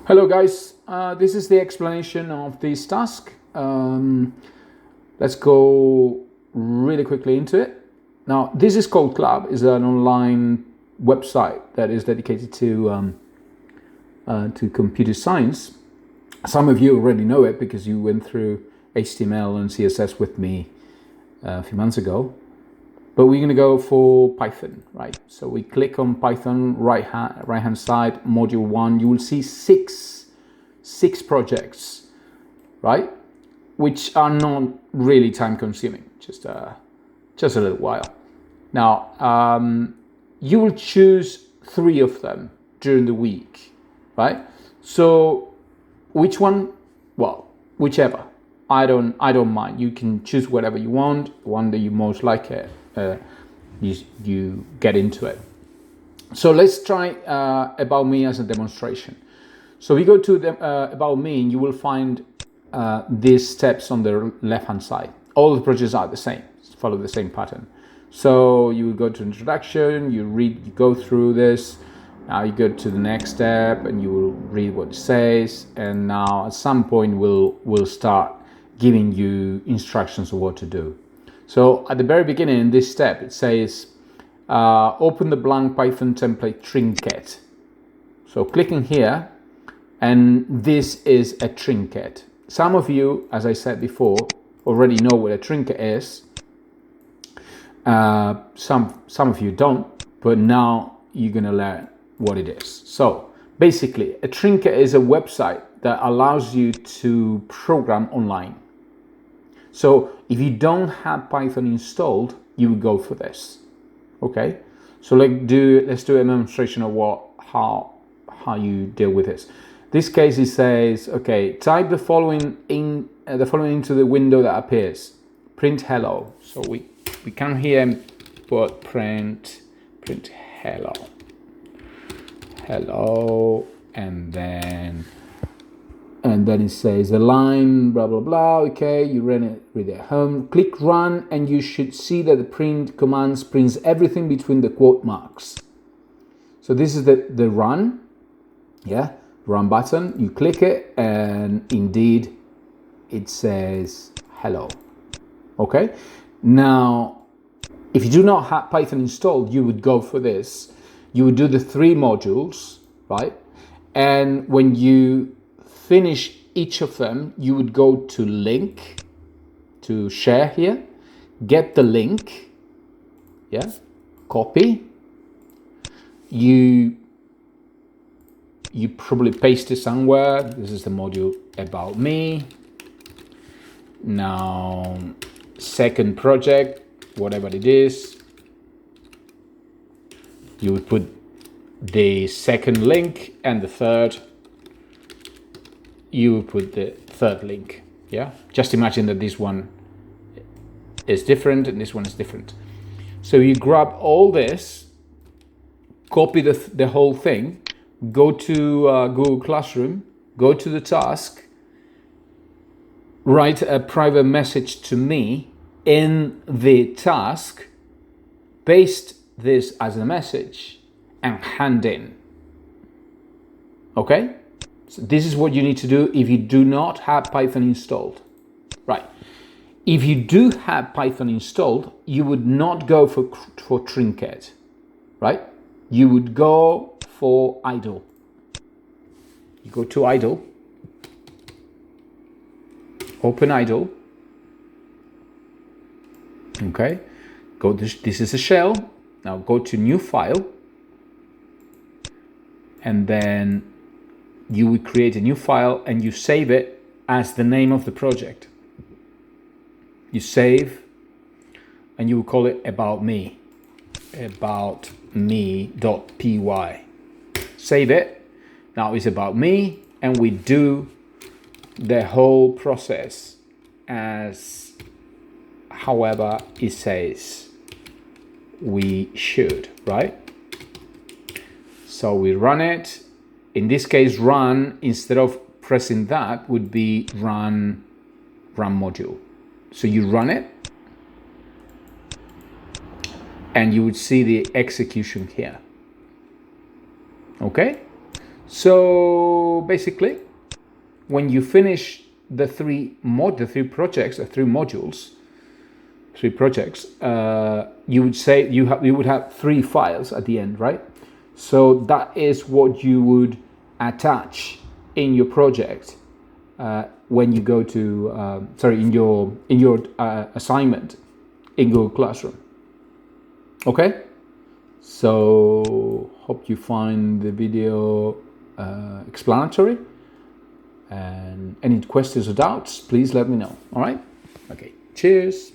Hello guys, this is the explanation of this task. Let's go really quickly into it. Now, this is Code Club, is an online website that is dedicated to computer science. Some of you already know it because you went through HTML and CSS with me a few months ago. But we're going to go for Python, right? So we click on Python, right hand side, module 1. You will see six projects, right? Which are not really time consuming, just a little while. Now, you will choose 3 of them during the week, right? So which one? Well, whichever. I don't mind. You can choose whatever you want, one that you most like it. You get into it. So let's try About Me as a demonstration. So we go to the About Me, and you will find these steps on the left hand side. All the projects are the same, follow the same pattern. So you will go to introduction, you go through this. Now you go to the next step and you will read what it says, and now at some point we'll start giving you instructions of what to do. So at the very beginning in this step, it says, open the blank Python template trinket. So clicking here, and this is a trinket. Some of you, as I said before, already know what a trinket is. Some of you don't, but now you're gonna learn what it is. So basically, a trinket is a website that allows you to program online. So if you don't have Python installed, you would go for this. Okay, so let's do a demonstration of how you deal with this. This case, it says, okay, type the following into the window that appears. Print hello. So we come here and put print hello, and then it says a line, blah, blah, blah. Okay, you read it at home. Click run, and you should see that the print commands prints everything between the quote marks. So this is the run, yeah, run button. You click it, and indeed it says hello. Okay, now if you do not have Python installed, you would go for this. You would do the 3 modules, right? And when you finish each of them, you would go to link, to share here, get the link, yeah, copy. You probably paste it somewhere. This is the module About Me. Now, second project, whatever it is, you would put the second link, and the third, you would put the third link. Yeah, just imagine that this one is different and this one is different. So you grab all this, copy the whole thing, go to Google Classroom, go to the task, write a private message to me in the task, paste this as a message, and hand in. Okay? So this is what you need to do if you do not have Python installed. Right. If you do have Python installed, you would not go for trinket, right? You would go for idle. You go to idle, open idle. Okay. This is a shell. Now go to new file, and then you will create a new file and you save it as the name of the project. You save, and you will call it About Me, aboutme.py. Save it. Now it's About Me, and we do the whole process as however it says we should, right? So we run it. In this case, run, instead of pressing that, would be run module. So you run it, and you would see the execution here. Okay? So basically, when you finish the three projects, you would say you would have 3 files at the end, right? So that is what you would attach in your project when you go to in your assignment in Google Classroom. Okay, so hope you find the video explanatory, and any questions or doubts, please let me know. All right, okay, cheers.